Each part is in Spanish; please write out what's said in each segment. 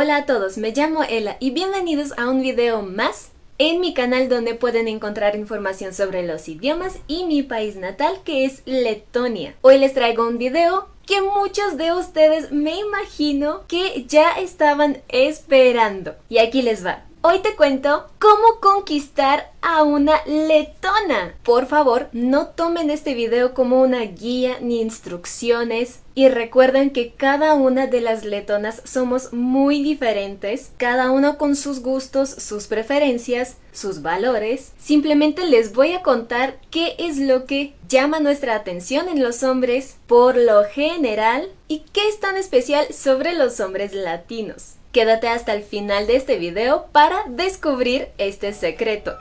Hola a todos, me llamo Ela y bienvenidos a un video más en mi canal donde pueden encontrar información sobre los idiomas y mi país natal, que es Letonia. Hoy les traigo un video que muchos de ustedes me imagino que ya estaban esperando. Y aquí les va. Hoy te cuento cómo conquistar a una letona. Por favor, no tomen este video como una guía ni instrucciones. Y recuerden que cada una de las letonas somos muy diferentes, cada uno con sus gustos, sus preferencias, sus valores. Simplemente les voy a contar qué es lo que llama nuestra atención en los hombres por lo general y qué es tan especial sobre los hombres latinos. Quédate hasta el final de este video para descubrir este secreto.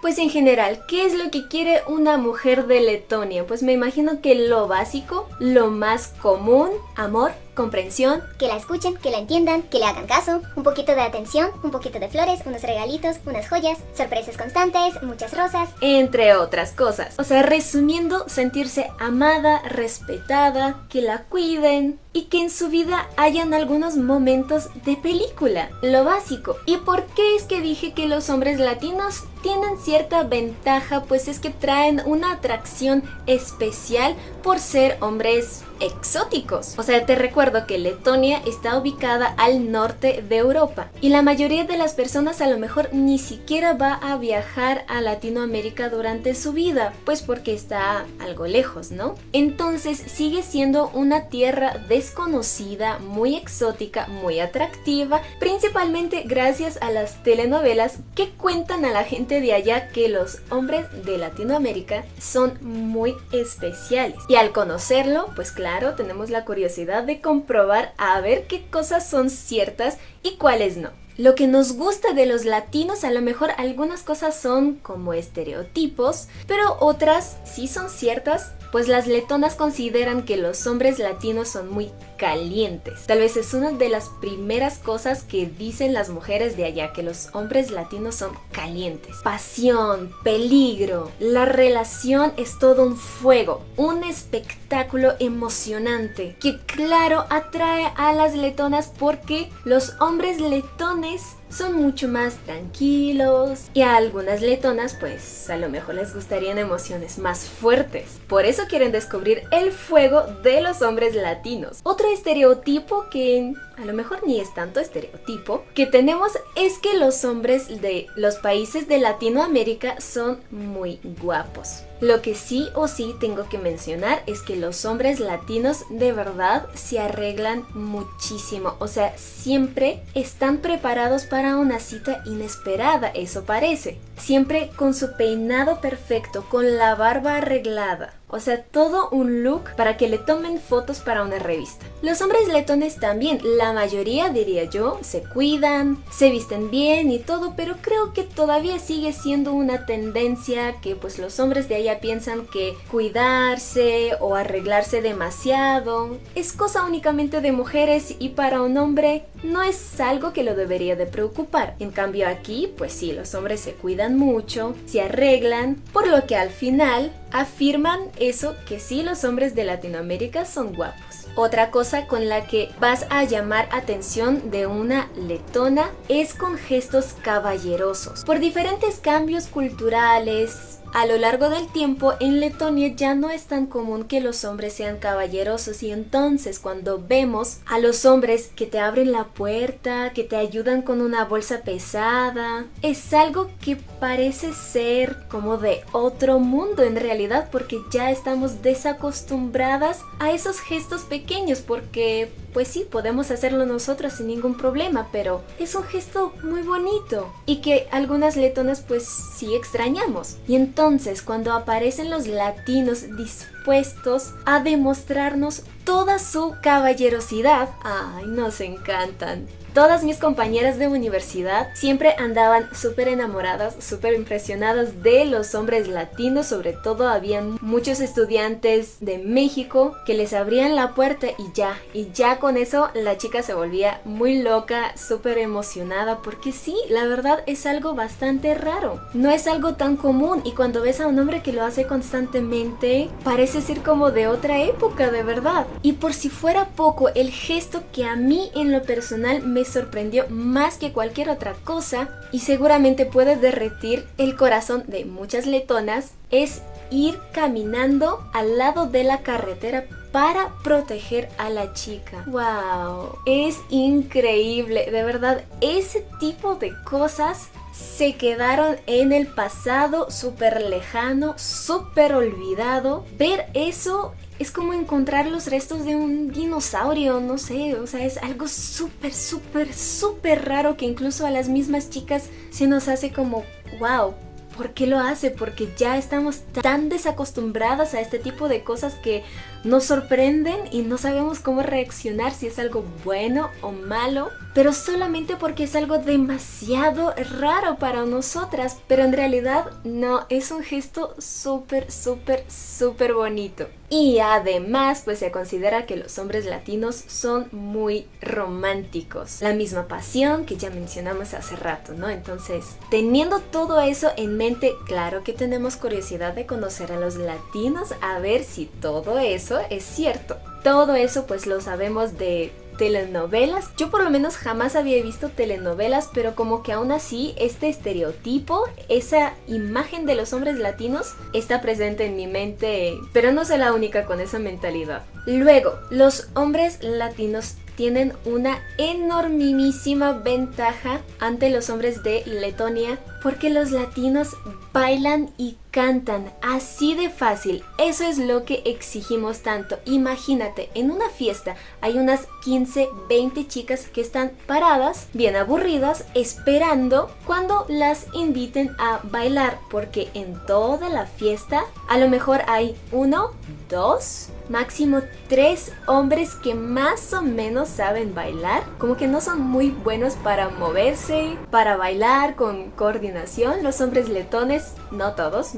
Pues en general, ¿qué es lo que quiere una mujer de Letonia? Pues me imagino que lo básico, lo más común: amor, comprensión, que la escuchen, que la entiendan, que le hagan caso, un poquito de atención, un poquito de flores, unos regalitos, unas joyas, sorpresas constantes, muchas rosas, entre otras cosas. O sea, resumiendo, sentirse amada, respetada, que la cuiden y que en su vida hayan algunos momentos de película. Lo básico. ¿Y por qué es que dije que los hombres latinos tienen cierta ventaja? Pues es que traen una atracción especial por ser hombres exóticos. O sea, te recuerdo que Letonia está ubicada al norte de Europa y la mayoría de las personas a lo mejor ni siquiera va a viajar a Latinoamérica durante su vida, pues porque está algo lejos, ¿no? Entonces sigue siendo una tierra desconocida, muy exótica, muy atractiva, principalmente gracias a las telenovelas que cuentan a la gente de allá que los hombres de Latinoamérica son muy especiales. Y al conocerlo, pues claro, tenemos la curiosidad de comprobar a ver qué cosas son ciertas y cuáles no. Lo que nos gusta de los latinos, a lo mejor algunas cosas son como estereotipos, pero otras sí son ciertas, pues las letonas consideran que los hombres latinos son muy calientes. Tal vez es una de las primeras cosas que dicen las mujeres de allá, que los hombres latinos son calientes. Pasión, peligro, la relación es todo un fuego, un espectáculo emocionante que claro atrae a las letonas porque los hombres letones son mucho más tranquilos y a algunas letonas pues a lo mejor les gustarían emociones más fuertes. Por eso quieren descubrir el fuego de los hombres latinos. Otro estereotipo que a lo mejor ni es tanto estereotipo que tenemos es que los hombres de los países de Latinoamérica son muy guapos. Lo que sí o sí tengo que mencionar es que los hombres latinos de verdad se arreglan muchísimo. O sea, siempre están preparados para una cita inesperada, eso parece. Siempre con su peinado perfecto, con la barba arreglada. O sea, todo un look para que le tomen fotos para una revista. Los hombres letones también, la mayoría diría yo, se cuidan, se visten bien y todo, pero creo que todavía sigue siendo una tendencia que pues los hombres de allá piensan que cuidarse o arreglarse demasiado es cosa únicamente de mujeres y para un hombre no es algo que lo debería de preocupar. En cambio aquí, pues sí, los hombres se cuidan mucho, se arreglan, por lo que al final afirman eso, que sí, los hombres de Latinoamérica son guapos. Otra cosa con la que vas a llamar atención de una letona es con gestos caballerosos. Por diferentes cambios culturales a lo largo del tiempo, en Letonia ya no es tan común que los hombres sean caballerosos y entonces cuando vemos a los hombres que te abren la puerta, que te ayudan con una bolsa pesada, es algo que parece ser como de otro mundo en realidad, porque ya estamos desacostumbradas a esos gestos pequeños, porque pues sí, podemos hacerlo nosotros sin ningún problema, pero es un gesto muy bonito y que algunas letonas pues sí extrañamos. Y entonces cuando aparecen los latinos dispuestos a demostrarnos toda su caballerosidad, ¡ay, nos encantan! Todas mis compañeras de universidad siempre andaban súper enamoradas, súper impresionadas de los hombres latinos. Sobre todo habían muchos estudiantes de México que les abrían la puerta y ya con eso la chica se volvía muy loca, súper emocionada, porque sí, la verdad es algo bastante raro, no es algo tan común, y cuando ves a un hombre que lo hace constantemente parece parece ser como de otra época, de verdad. Y por si fuera poco, el gesto que a mí en lo personal me sorprendió más que cualquier otra cosa, y seguramente puede derretir el corazón de muchas letonas, es ir caminando al lado de la carretera para proteger a la chica. ¡Wow! Es increíble, de verdad, ese tipo de cosas se quedaron en el pasado, súper lejano, súper olvidado. Ver eso es como encontrar los restos de un dinosaurio, no sé, o sea, es algo súper, súper, súper raro que incluso a las mismas chicas se nos hace como, wow. ¿Por qué lo hace? Porque ya estamos tan desacostumbradas a este tipo de cosas que nos sorprenden y no sabemos cómo reaccionar, si es algo bueno o malo, pero solamente porque es algo demasiado raro para nosotras, pero en realidad no, es un gesto súper, súper, súper bonito. Y además, pues se considera que los hombres latinos son muy románticos. La misma pasión que ya mencionamos hace rato, ¿no? Entonces, teniendo todo eso en mente, claro que tenemos curiosidad de conocer a los latinos, a ver si todo eso es cierto. Todo eso pues lo sabemos de telenovelas. Yo por lo menos jamás había visto telenovelas, pero como que aún así este estereotipo, esa imagen de los hombres latinos está presente en mi mente, pero no soy la única con esa mentalidad. Luego, los hombres latinos tienen una enormísima ventaja ante los hombres de Letonia, porque los latinos bailan y cantan así de fácil. Eso es lo que exigimos tanto. Imagínate, en una fiesta hay unas 15, 20 chicas que están paradas, bien aburridas, esperando cuando las inviten a bailar, porque en toda la fiesta a lo mejor hay 1, 2, máximo 3 hombres que más o menos saben bailar, como que no son muy buenos para moverse, para bailar con coordinación. Los hombres letones, no todos,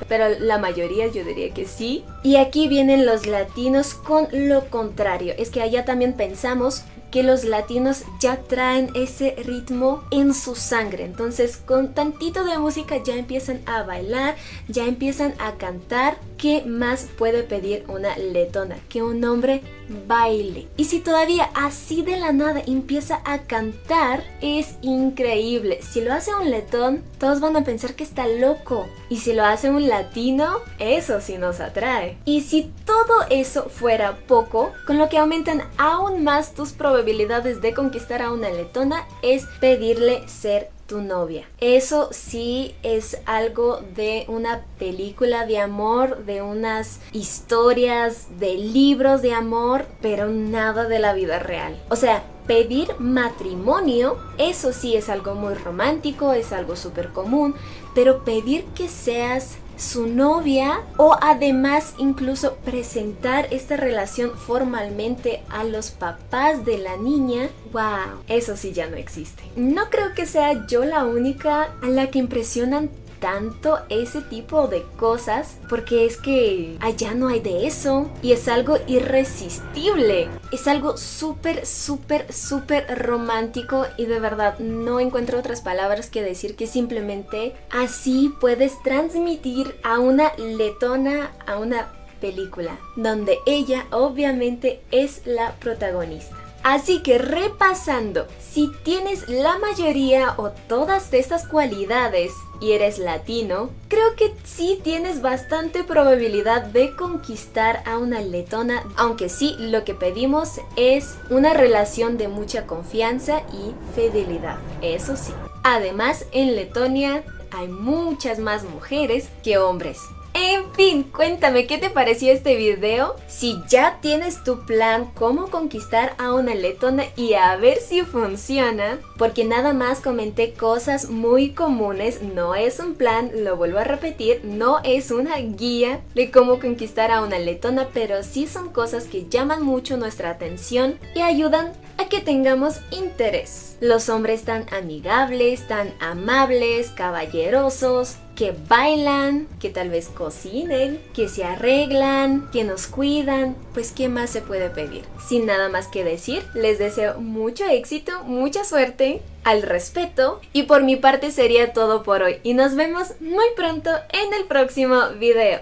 pero la mayoría yo diría que sí. Y aquí vienen los latinos con lo contrario, es que allá también pensamos que los latinos ya traen ese ritmo en su sangre, entonces con tantito de música ya empiezan a bailar, ya empiezan a cantar. ¿Qué más puede pedir una letona? Que un hombre baile. Y si todavía así de la nada empieza a cantar, es increíble. Si lo hace un letón, todos van a pensar que está loco. Y si lo hace un latino, eso sí nos atrae. Y si todo eso fuera poco, con lo que aumentan aún más tus probabilidades de conquistar a una letona es pedirle ser tu novia. Eso sí es algo de una película de amor, de unas historias, de libros de amor, pero nada de la vida real. O sea, pedir matrimonio, eso sí es algo muy romántico, es algo súper común, pero pedir que seas su novia o además incluso presentar esta relación formalmente a los papás de la niña, wow, eso sí ya no existe. No creo que sea yo la única a la que impresionan tanto ese tipo de cosas, porque es que allá no hay de eso y es algo irresistible, es algo súper, súper, súper romántico y de verdad no encuentro otras palabras que decir que simplemente así puedes transmitir a una letona, a una película donde ella obviamente es la protagonista. Así que repasando, si tienes la mayoría o todas de estas cualidades y eres latino, creo que sí tienes bastante probabilidad de conquistar a una letona, aunque sí lo que pedimos es una relación de mucha confianza y fidelidad, eso sí. Además, en Letonia hay muchas más mujeres que hombres. En fin, cuéntame qué te pareció este video, si ya tienes tu plan cómo conquistar a una letona y a ver si funciona, porque nada más comenté cosas muy comunes, no es un plan, lo vuelvo a repetir, no es una guía de cómo conquistar a una letona, pero sí son cosas que llaman mucho nuestra atención y ayudan a que tengamos interés. Los hombres tan amigables, tan amables, caballerosos, que bailan, que tal vez cocinen, que se arreglan, que nos cuidan, pues ¿qué más se puede pedir? Sin nada más que decir, les deseo mucho éxito, mucha suerte, al respeto y por mi parte sería todo por hoy y nos vemos muy pronto en el próximo video.